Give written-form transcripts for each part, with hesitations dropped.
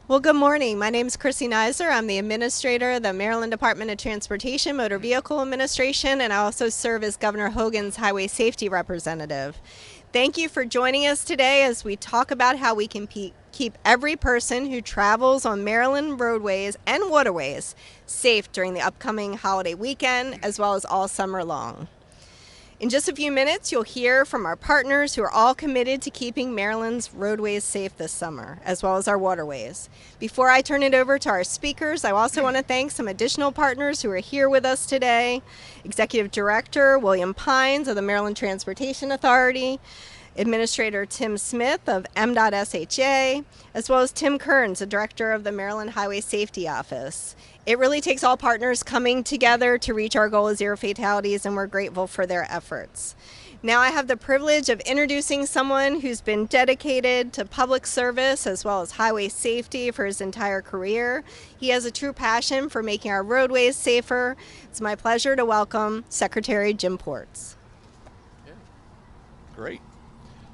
Well, good morning. My name is Chrissy Nizer. I'm the administrator of the Maryland Department of Transportation Motor Vehicle Administration, and I also serve as Governor Hogan's Highway Safety Representative. Thank you for joining us today as we talk about how we can keep every person who travels on Maryland roadways and waterways safe during the upcoming holiday weekend as well as all summer long. In just a few minutes, you'll hear from our partners who are all committed to keeping Maryland's roadways safe this summer, as well as our waterways. Before I turn it over to our speakers, I also want to thank some additional partners who are here with us today. Executive Director William Pines of the Maryland Transportation Authority, Administrator Tim Smith of MDOT SHA, as well as Tim Kearns, the Director of the Maryland Highway Safety Office. It really takes all partners coming together to reach our goal of zero fatalities, and we're grateful for their efforts. Now I have the privilege of introducing someone who's been dedicated to public service as well as highway safety for his entire career. He has a true passion for making our roadways safer. It's my pleasure to welcome Secretary Jim Ports. Yeah. Great.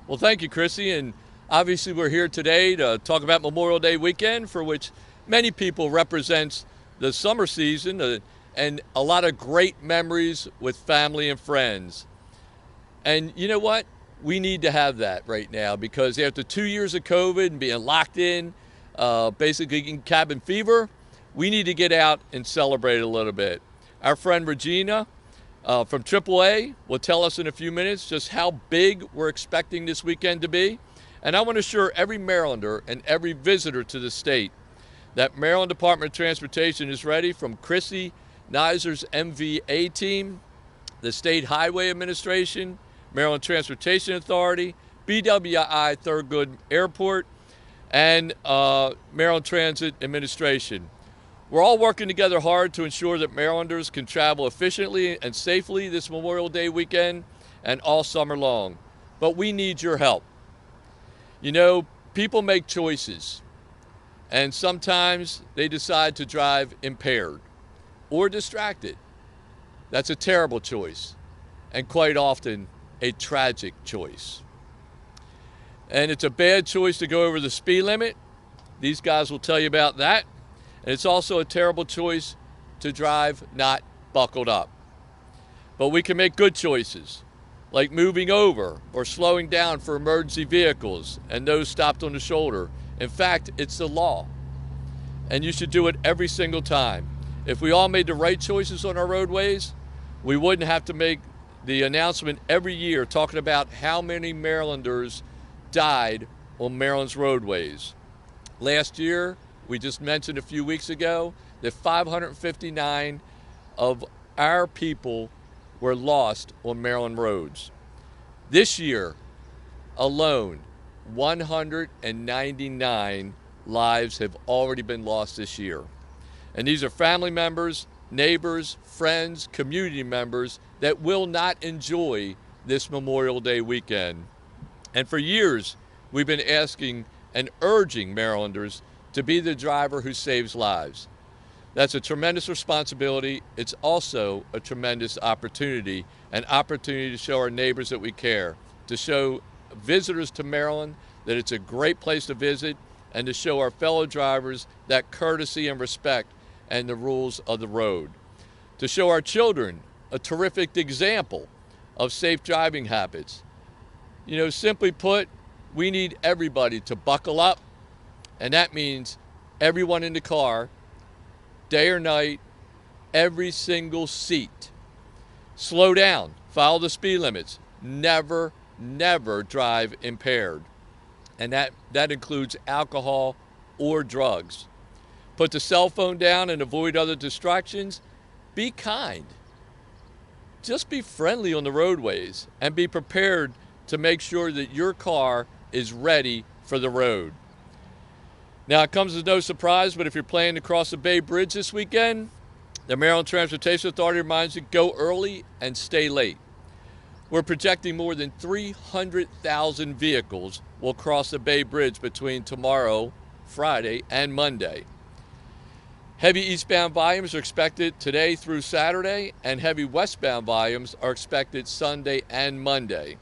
Well, thank you, Chrissy. And obviously we're here today to talk about Memorial Day weekend, for which many people represents the summer season and a lot of great memories with family and friends. And you know what? We need to have that right now, because after 2 years of COVID and being locked in, basically in cabin fever, we need to get out and celebrate a little bit. Our friend Regina from AAA will tell us in a few minutes just how big we're expecting this weekend to be. And I want to assure every Marylander and every visitor to the state that Maryland Department of Transportation is ready, from Chrissy Nizer's MVA team, the State Highway Administration, Maryland Transportation Authority, BWI Thurgood Airport, and Maryland Transit Administration. We're all working together hard to ensure that Marylanders can travel efficiently and safely this Memorial Day weekend and all summer long. But we need your help. You know, people make choices, and sometimes they decide to drive impaired or distracted. That's a terrible choice, and quite often a tragic choice. And it's a bad choice to go over the speed limit. These guys will tell you about that. And it's also a terrible choice to drive not buckled up. But we can make good choices, like moving over or slowing down for emergency vehicles and those stopped on the shoulder. In fact, it's the law, and you should do it every single time. If we all made the right choices on our roadways, we wouldn't have to make the announcement every year talking about how many Marylanders died on Maryland's roadways. Last year, we just mentioned a few weeks ago that 559 of our people were lost on Maryland roads. This year alone, 199 lives have already been lost this year. And these are family members, neighbors, friends, community members that will not enjoy this Memorial Day weekend. And for years, we've been asking and urging Marylanders to be the driver who saves lives. That's a tremendous responsibility. It's also a tremendous opportunity, an opportunity to show our neighbors that we care, to show visitors to Maryland that it's a great place to visit, and to show our fellow drivers that courtesy and respect and the rules of the road. To show our children a terrific example of safe driving habits. You know, simply put, we need everybody to buckle up, and that means everyone in the car, day or night, every single seat. Slow down, follow the speed limits, never drive impaired. And that includes alcohol or drugs. Put the cell phone down and avoid other distractions. Be kind. Just be friendly on the roadways and be prepared to make sure that your car is ready for the road. Now, it comes as no surprise, but if you're planning to cross the Bay Bridge this weekend, the Maryland Transportation Authority reminds you, go early and stay late. We're projecting more than 300,000 vehicles will cross the Bay Bridge between tomorrow, Friday, and Monday. Heavy eastbound volumes are expected today through Saturday, and heavy westbound volumes are expected Sunday and Monday.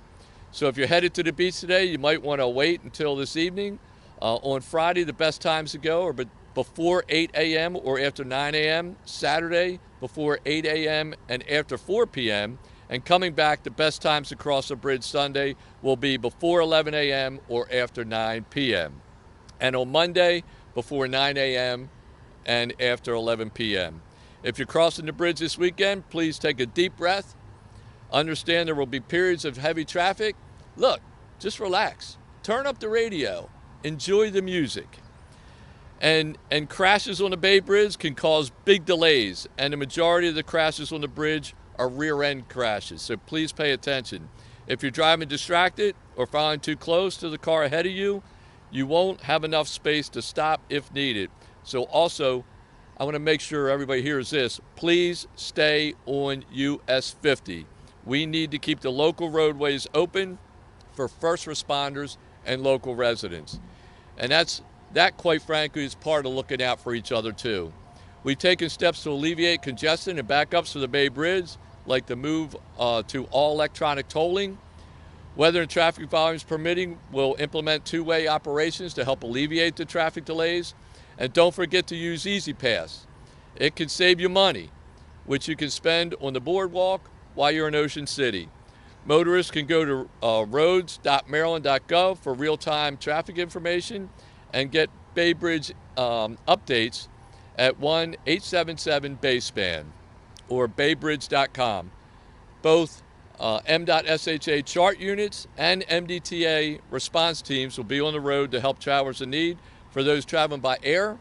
So if you're headed to the beach today, you might want to wait until this evening. On Friday, the best times to go are before 8 a.m. or after 9 a.m. Saturday, before 8 a.m. and after 4 p.m. And coming back, the best times to cross the bridge Sunday will be before 11 a.m. or after 9 p.m. And on Monday, before 9 a.m. and after 11 p.m. If you're crossing the bridge this weekend, please take a deep breath. Understand there will be periods of heavy traffic. Look, just relax. Turn up the radio. Enjoy the music. And crashes on the Bay Bridge can cause big delays, and the majority of the crashes on the bridge are rear-end crashes, so please pay attention. If you're driving distracted or following too close to the car ahead of you, you won't have enough space to stop if needed. So also, I want to make sure everybody hears this. Please stay on US 50. We need to keep the local roadways open for first responders and local residents. And that, quite frankly, is part of looking out for each other, too. We've taken steps to alleviate congestion and backups to the Bay Bridge, like the move to all electronic tolling. Weather and traffic volumes permitting, we'll implement two-way operations to help alleviate the traffic delays. And don't forget to use Easy Pass. It can save you money, which you can spend on the boardwalk while you're in Ocean City. Motorists can go to roads.maryland.gov for real-time traffic information and get Bay Bridge updates at 1-877-BAY-SPAN or baybridge.com. Both MDOT SHA chart units and MDTA response teams will be on the road to help travelers in need. For those traveling by air,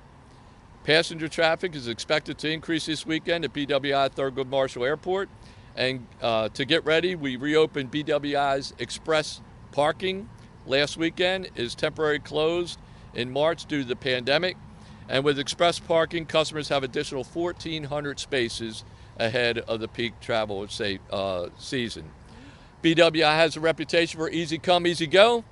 passenger traffic is expected to increase this weekend at BWI Thurgood Marshall Airport. And to get ready, we reopened BWI's express parking last weekend. Is temporarily closed in March due to the pandemic. And with express parking, customers have additional 1,400 spaces ahead of the peak travel season. BWI has a reputation for easy come, easy go.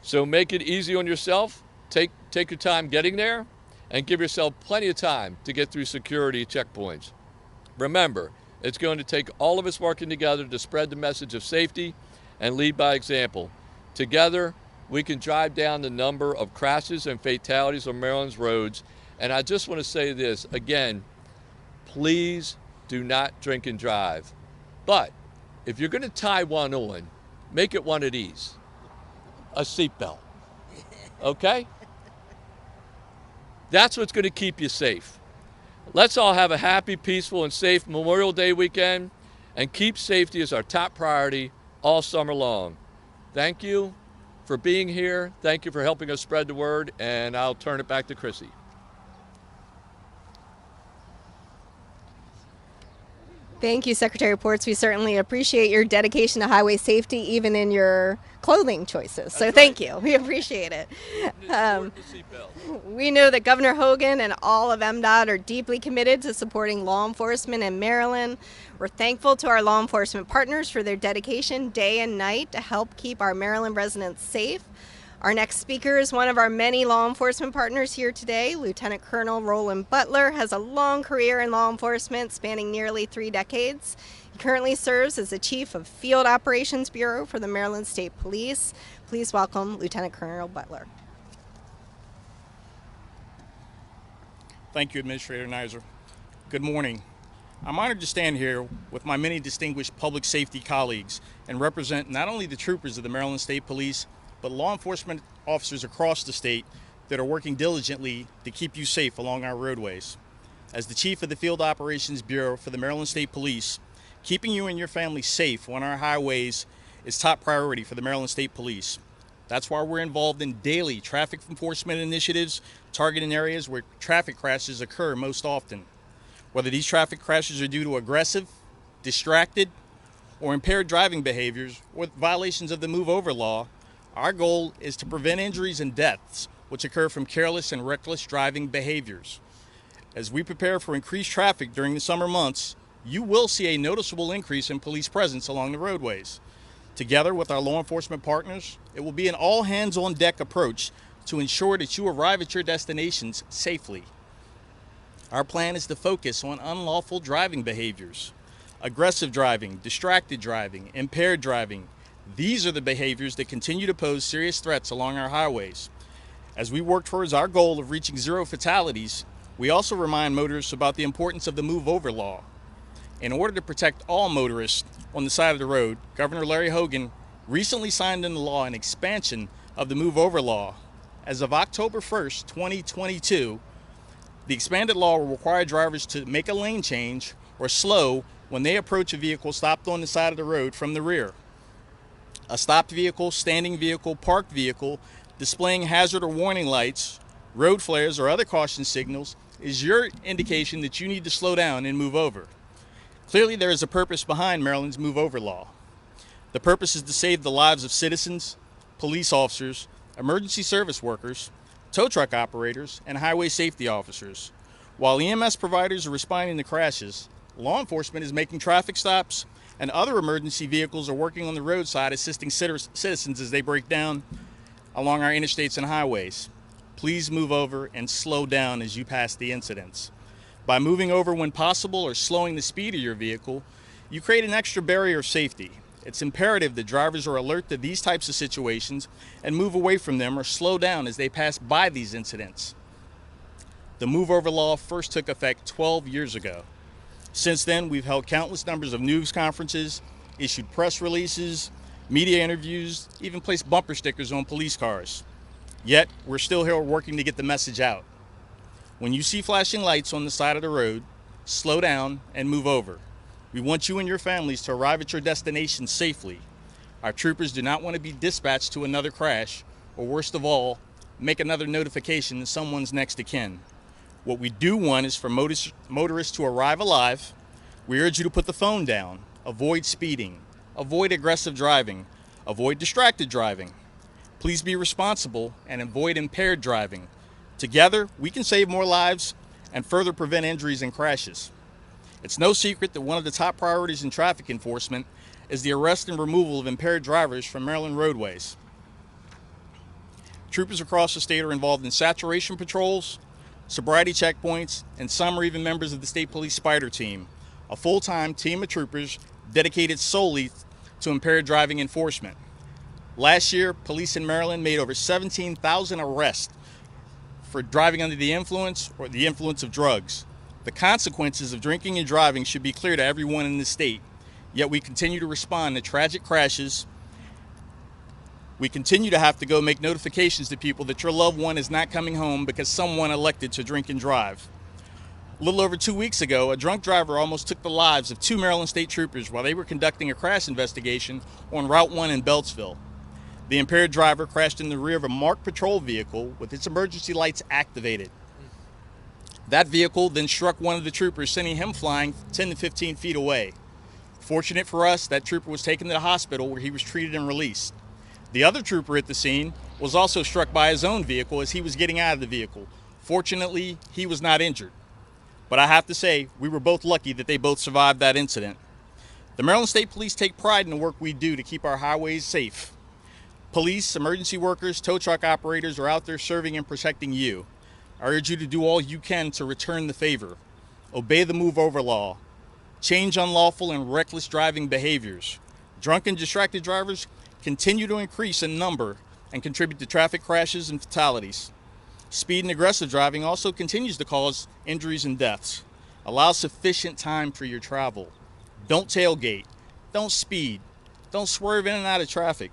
So make it easy on yourself. Take your time getting there and give yourself plenty of time to get through security checkpoints. Remember, it's going to take all of us working together to spread the message of safety and lead by example. Together, we can drive down the number of crashes and fatalities on Maryland's roads. And I just want to say this again, please do not drink and drive. But if you're going to tie one on, make it one of these, a seatbelt, okay? That's what's going to keep you safe. Let's all have a happy, peaceful, and safe Memorial Day weekend and keep safety as our top priority all summer long. Thank you for being here. Thank you for helping us spread the word, and I'll turn it back to Chrissy. Thank you, Secretary Ports. We certainly appreciate your dedication to highway safety, even in your clothing choices. So thank you. We appreciate it. We know that Governor Hogan and all of MDOT are deeply committed to supporting law enforcement in Maryland. We're thankful to our law enforcement partners for their dedication day and night to help keep our Maryland residents safe. Our next speaker is one of our many law enforcement partners here today. Lieutenant Colonel Roland Butler has a long career in law enforcement spanning nearly 3 decades. He currently serves as the Chief of Field Operations Bureau for the Maryland State Police. Please welcome Lieutenant Colonel Butler. Thank you, Administrator Nizer. Good morning. I'm honored to stand here with my many distinguished public safety colleagues and represent not only the troopers of the Maryland State Police, but law enforcement officers across the state that are working diligently to keep you safe along our roadways. As the Chief of the Field Operations Bureau for the Maryland State Police, keeping you and your family safe on our highways is top priority for the Maryland State Police. That's why we're involved in daily traffic enforcement initiatives targeting areas where traffic crashes occur most often. Whether these traffic crashes are due to aggressive, distracted, or impaired driving behaviors or violations of the Move Over law, our goal is to prevent injuries and deaths which occur from careless and reckless driving behaviors. As we prepare for increased traffic during the summer months, you will see a noticeable increase in police presence along the roadways. Together with our law enforcement partners, it will be an all-hands-on-deck approach to ensure that you arrive at your destinations safely. Our plan is to focus on unlawful driving behaviors, aggressive driving, distracted driving, impaired driving. These are the behaviors that continue to pose serious threats along our highways. As we work towards our goal of reaching 0 fatalities, we also remind motorists about the importance of the Move Over law. In order to protect all motorists on the side of the road, Governor Larry Hogan recently signed into law an expansion of the Move Over law. As of October 1st, 2022, the expanded law will require drivers to make a lane change or slow when they approach a vehicle stopped on the side of the road from the rear. A stopped vehicle, standing vehicle, parked vehicle, displaying hazard or warning lights, road flares, or other caution signals is your indication that you need to slow down and move over. Clearly, there is a purpose behind Maryland's Move Over law. The purpose is to save the lives of citizens, police officers, emergency service workers, tow truck operators, and highway safety officers. While EMS providers are responding to crashes, law enforcement is making traffic stops, and other emergency vehicles are working on the roadside assisting citizens as they break down along our interstates and highways. Please move over and slow down as you pass the incidents. By moving over when possible or slowing the speed of your vehicle, you create an extra barrier of safety. It's imperative that drivers are alert to these types of situations and move away from them or slow down as they pass by these incidents. The Move Over law first took effect 12 years ago. Since then, we've held countless numbers of news conferences, issued press releases, media interviews, even placed bumper stickers on police cars. Yet, we're still here working to get the message out. When you see flashing lights on the side of the road, slow down and move over. We want you and your families to arrive at your destination safely. Our troopers do not want to be dispatched to another crash, or worst of all, make another notification to someone's next of kin. What we do want is for motorists to arrive alive. We urge you to put the phone down, avoid speeding, avoid aggressive driving, avoid distracted driving. Please be responsible and avoid impaired driving. Together, we can save more lives and further prevent injuries and crashes. It's no secret that one of the top priorities in traffic enforcement is the arrest and removal of impaired drivers from Maryland roadways. Troopers across the state are involved in saturation patrols, sobriety checkpoints, and some are even members of the State Police Spider Team, a full-time team of troopers dedicated solely to impaired driving enforcement. Last year, police in Maryland made over 17,000 arrests for driving under the influence or the influence of drugs. The consequences of drinking and driving should be clear to everyone in the state, yet we continue to respond to tragic crashes. We continue to have to go make notifications to people that your loved one is not coming home because someone elected to drink and drive. A little over 2 weeks ago, a drunk driver almost took the lives of 2 Maryland State troopers while they were conducting a crash investigation on Route 1 in Beltsville. The impaired driver crashed in the rear of a marked patrol vehicle with its emergency lights activated. That vehicle then struck one of the troopers, sending him flying 10 to 15 feet away. Fortunate for us, that trooper was taken to the hospital where he was treated and released. The other trooper at the scene was also struck by his own vehicle as he was getting out of the vehicle. Fortunately, he was not injured. But I have to say, we were both lucky that they both survived that incident. The Maryland State Police take pride in the work we do to keep our highways safe. Police, emergency workers, tow truck operators are out there serving and protecting you. I urge you to do all you can to return the favor. Obey the Move Over law. Change unlawful and reckless driving behaviors. Drunk and distracted drivers continue to increase in number and contribute to traffic crashes and fatalities. Speed and aggressive driving also continues to cause injuries and deaths. Allow sufficient time for your travel. Don't tailgate. Don't speed. Don't swerve in and out of traffic.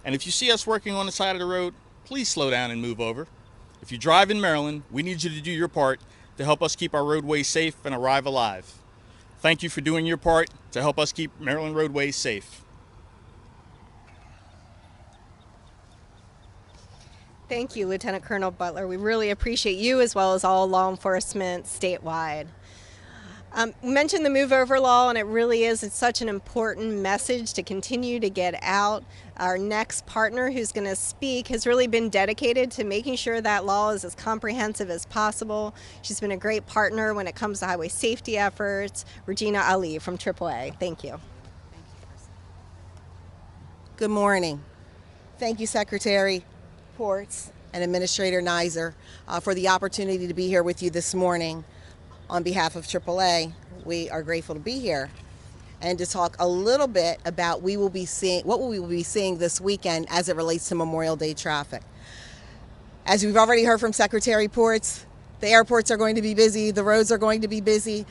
And if you see us working on the side of the road, please slow down and move over. If you drive in Maryland, we need you to do your part to help us keep our roadways safe and arrive alive. Thank you for doing your part to help us keep Maryland roadways safe. Thank you, Lieutenant Colonel Butler. We really appreciate you as well as all law enforcement statewide. We mentioned the Move Over law, and it's such an important message to continue to get out. Our next partner who's going to speak has really been dedicated to making sure that law is as comprehensive as possible. She's been a great partner when it comes to highway safety efforts. Regina Ali from AAA. Thank you. Good morning. Thank you, Secretary Ports and Administrator Nizer, for the opportunity to be here with you this morning. On behalf of AAA, we are grateful to be here and to talk a little bit about what we will be seeing this weekend as it relates to Memorial Day traffic. As we've already heard from Secretary Ports, the airports are going to be busy, the roads are going to be busy,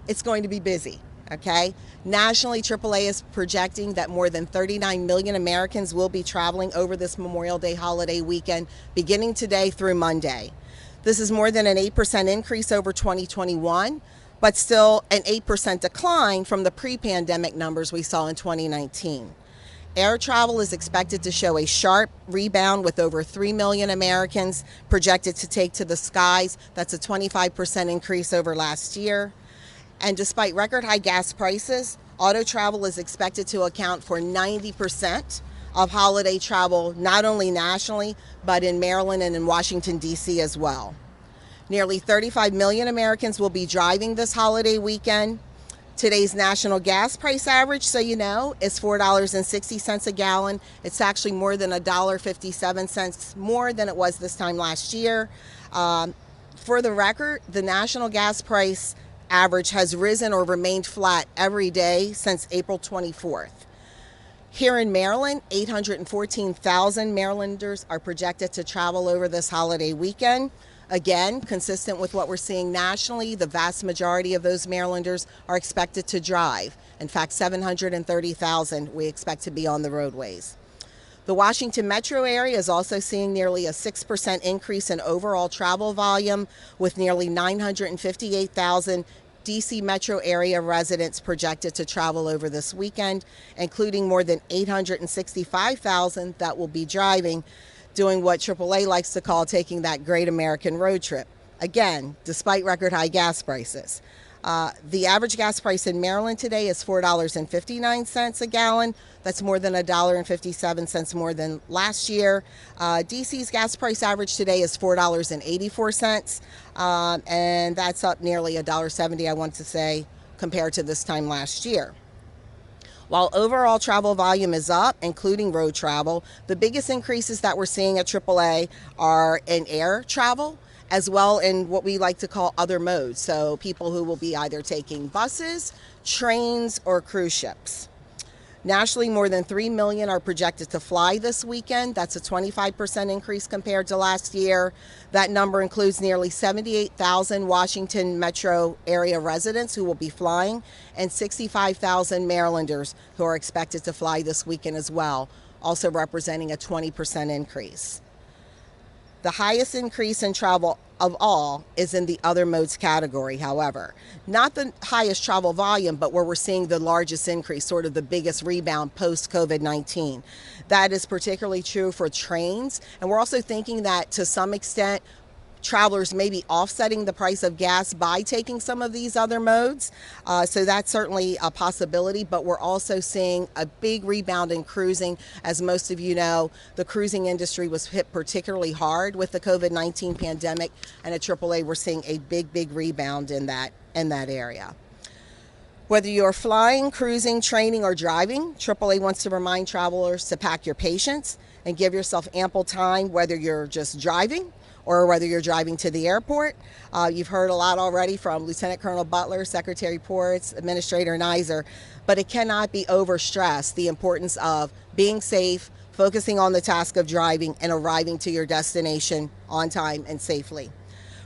it's going to be busy, okay? Nationally, AAA is projecting that more than 39 million Americans will be traveling over this Memorial Day holiday weekend, beginning today through Monday. This is more than an 8% increase over 2021, but still an 8% decline from the pre-pandemic numbers we saw in 2019. Air travel is expected to show a sharp rebound with over 3 million Americans projected to take to the skies. That's a 25% increase over last year. And despite record high gas prices, auto travel is expected to account for 90% of holiday travel, not only nationally, but in Maryland and in Washington, D.C. as well. Nearly 35 million Americans will be driving this holiday weekend. Today's national gas price average, so you know, is $4.60 a gallon. It's actually more than $1.57 more than it was this time last year. For the record, the national gas price average has risen or remained flat every day since April 24th. Here in Maryland, 814,000 Marylanders are projected to travel over this holiday weekend. Again, consistent with what we're seeing nationally, the vast majority of those Marylanders are expected to drive. In fact, 730,000 we expect to be on the roadways. The Washington metro area is also seeing nearly a 6% increase in overall travel volume, with nearly 958,000 D.C. metro area residents projected to travel over this weekend, including more than 865,000 that will be driving, doing what AAA likes to call taking that great American road trip. Again, despite record high gas prices. The average gas price in Maryland today is $4.59 a gallon. That's more than $1.57 more than last year. DC's gas price average today is $4.84, and that's up nearly $1.70, I want to say, compared to this time last year. While overall travel volume is up, including road travel, the biggest increases that we're seeing at AAA are in air travel, as well in what we like to call other modes. So people who will be either taking buses, trains, or cruise ships. Nationally, more than 3 million are projected to fly this weekend. That's a 25% increase compared to last year. That number includes nearly 78,000 Washington metro area residents who will be flying, and 65,000 Marylanders who are expected to fly this weekend as well, also representing a 20% increase. The highest increase in travel of all is in the other modes category, however. Not the highest travel volume, but where we're seeing the largest increase, sort of the biggest rebound post-COVID-19. That is particularly true for trains, and we're also thinking that to some extent, travelers may be offsetting the price of gas by taking some of these other modes. So that's certainly a possibility, but we're also seeing a big rebound in cruising. As most of you know, the cruising industry was hit particularly hard with the COVID-19 pandemic, and at AAA we're seeing a big rebound in that area. Whether you're flying, cruising, training, or driving, AAA wants to remind travelers to pack your patience and give yourself ample time, whether you're just driving or whether you're driving to the airport. You've heard a lot already from Lieutenant Colonel Butler, Secretary Ports, Administrator Nizer, but it cannot be overstressed, the importance of being safe, focusing on the task of driving, and arriving to your destination on time and safely.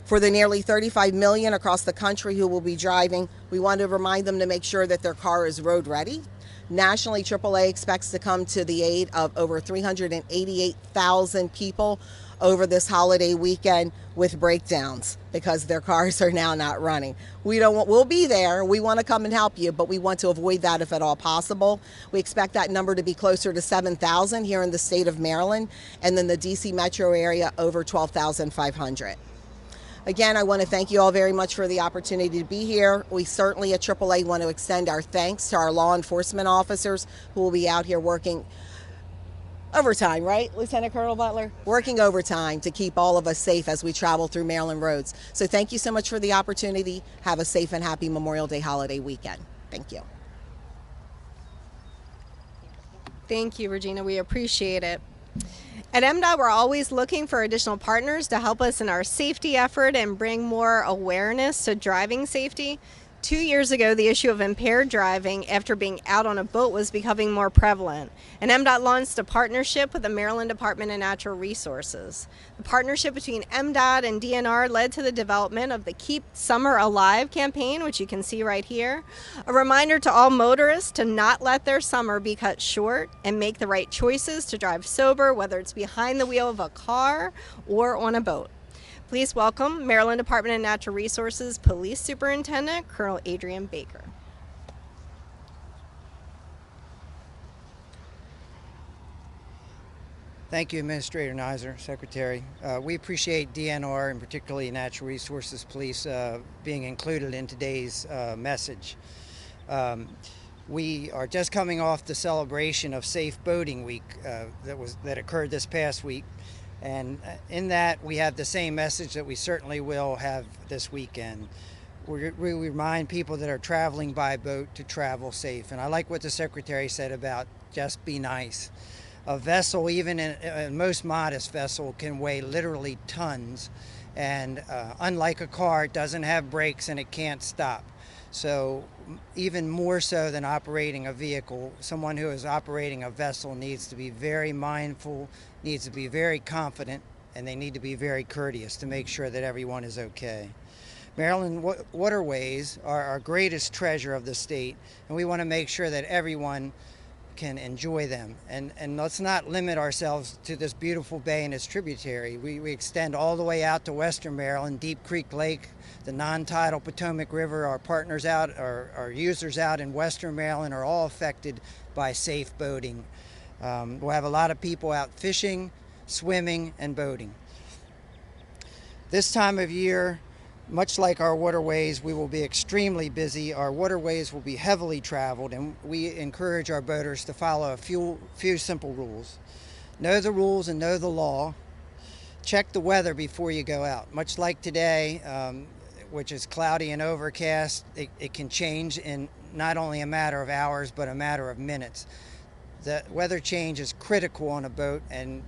For the nearly 35 million across the country who will be driving, we want to remind them to make sure that their car is road ready. Nationally, AAA expects to come to the aid of over 388,000 people over this holiday weekend with breakdowns because their cars are now not running. We'll be there. We want to come and help you, but we want to avoid that if at all possible. We expect that number to be closer to 7,000 here in the state of Maryland, and then the DC metro area over 12,500. Again, I want to thank you all very much for the opportunity to be here. We certainly at AAA want to extend our thanks to our law enforcement officers who will be out here working overtime, right, Lieutenant Colonel Butler? Working overtime to keep all of us safe as we travel through Maryland roads. So thank you so much for the opportunity. Have a safe and happy Memorial Day holiday weekend. Thank you. Thank you, Regina. We appreciate it. At MDOT, we're always looking for additional partners to help us in our safety effort and bring more awareness to driving safety. 2 years ago, the issue of impaired driving after being out on a boat was becoming more prevalent, and MDOT launched a partnership with the Maryland Department of Natural Resources. The partnership between MDOT and DNR led to the development of the Keep Summer Alive campaign, which you can see right here, a reminder to all motorists to not let their summer be cut short and make the right choices to drive sober, whether it's behind the wheel of a car or on a boat. Please welcome Maryland Department of Natural Resources Police Superintendent Colonel Adrian Baker. Thank you, Administrator Neiser, Secretary. We appreciate DNR and particularly Natural Resources Police being included in today's message. We are just coming off the celebration of Safe Boating Week that occurred this past week. And in that, we have the same message that we certainly will have this weekend. We remind people that are traveling by boat to travel safe. And I like what the Secretary said about just be nice. A vessel, even a most modest vessel, can weigh literally tons. And unlike a car, it doesn't have brakes and it can't stop. So even more so than operating a vehicle, someone who is operating a vessel needs to be very mindful, needs to be very confident, and they need to be very courteous to make sure that everyone is okay. Maryland waterways are our greatest treasure of the state, and we want to make sure that everyone can enjoy them. And let's not limit ourselves to this beautiful bay and its tributary. We extend all the way out to western Maryland, Deep Creek Lake, the non-tidal Potomac River. Our partners out, our users out in western Maryland are all affected by safe boating. We'll have a lot of people out fishing, swimming, and boating. This time of year, much like our waterways, we will be extremely busy. Our waterways will be heavily traveled, and we encourage our boaters to follow a few simple rules. Know the rules and know the law. Check the weather before you go out. Much like today, which is cloudy and overcast, it can change in not only a matter of hours, but a matter of minutes. The weather change is critical on a boat, and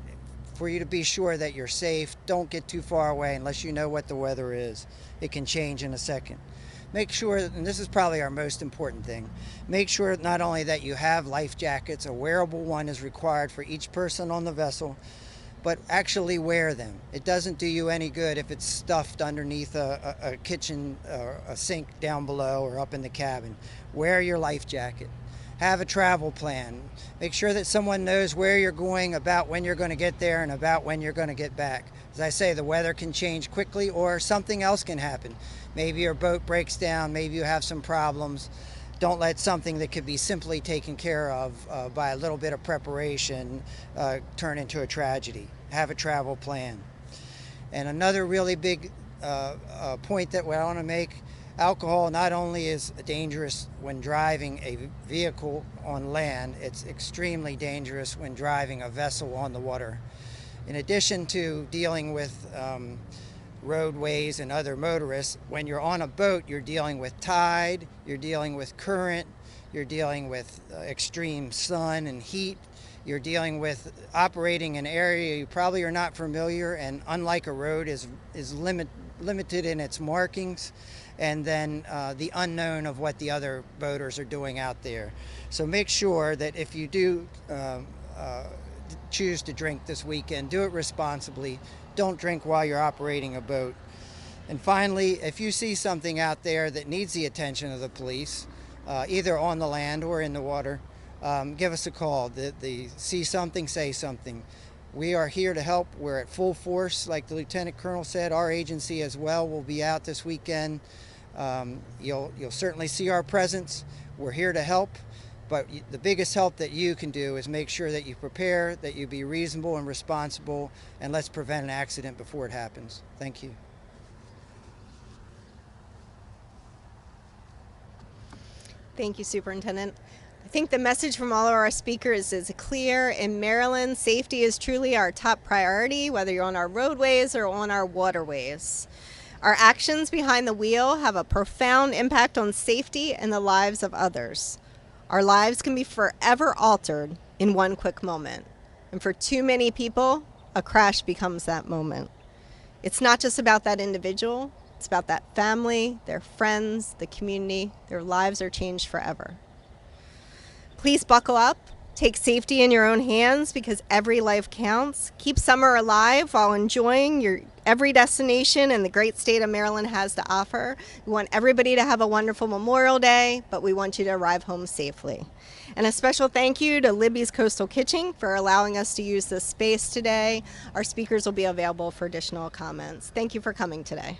for you to be sure that you're safe, don't get too far away unless you know what the weather is. It can change in a second. Make sure, and this is probably our most important thing, make sure not only that you have life jackets, a wearable one is required for each person on the vessel, but actually wear them. It doesn't do you any good if it's stuffed underneath a kitchen or a sink down below or up in the cabin. Wear your life jacket. Have a travel plan. Make sure that someone knows where you're going, about when you're going to get there, and about when you're going to get back. As I say, the weather can change quickly or something else can happen. Maybe your boat breaks down, maybe you have some problems. Don't let something that could be simply taken care of by a little bit of preparation turn into a tragedy. Have a travel plan. And another really big point that I want to make, alcohol not only is dangerous when driving a vehicle on land, it's extremely dangerous when driving a vessel on the water. In addition to dealing with roadways and other motorists, when you're on a boat, you're dealing with tide, you're dealing with current, you're dealing with extreme sun and heat, you're dealing with operating an area you probably are not familiar, and unlike a road is limited in its markings, and then the unknown of what the other boaters are doing out there. So make sure that if you do choose to drink this weekend, do it responsibly. Don't drink while you're operating a boat. And finally, if you see something out there that needs the attention of the police, either on the land or in the water, give us a call. The see something, say something. We are here to help. We're at full force. Like the Lieutenant Colonel said, our agency as well will be out this weekend. You'll certainly see our presence. We're here to help, but the biggest help that you can do is make sure that you prepare, that you be reasonable and responsible, and let's prevent an accident before it happens. Thank you. Thank you, Superintendent. I think the message from all of our speakers is clear. In Maryland, safety is truly our top priority, whether you're on our roadways or on our waterways. Our actions behind the wheel have a profound impact on safety and the lives of others. Our lives can be forever altered in one quick moment. And for too many people, a crash becomes that moment. It's not just about that individual, It's about that family, their friends, the community. Their lives are changed forever. Please buckle up. Take safety in your own hands because every life counts. Keep summer alive while enjoying your every destination and the great state of Maryland has to offer. We want everybody to have a wonderful Memorial Day, but we want you to arrive home safely. And a special thank you to Libby's Coastal Kitchen for allowing us to use this space today. Our speakers will be available for additional comments. Thank you for coming today.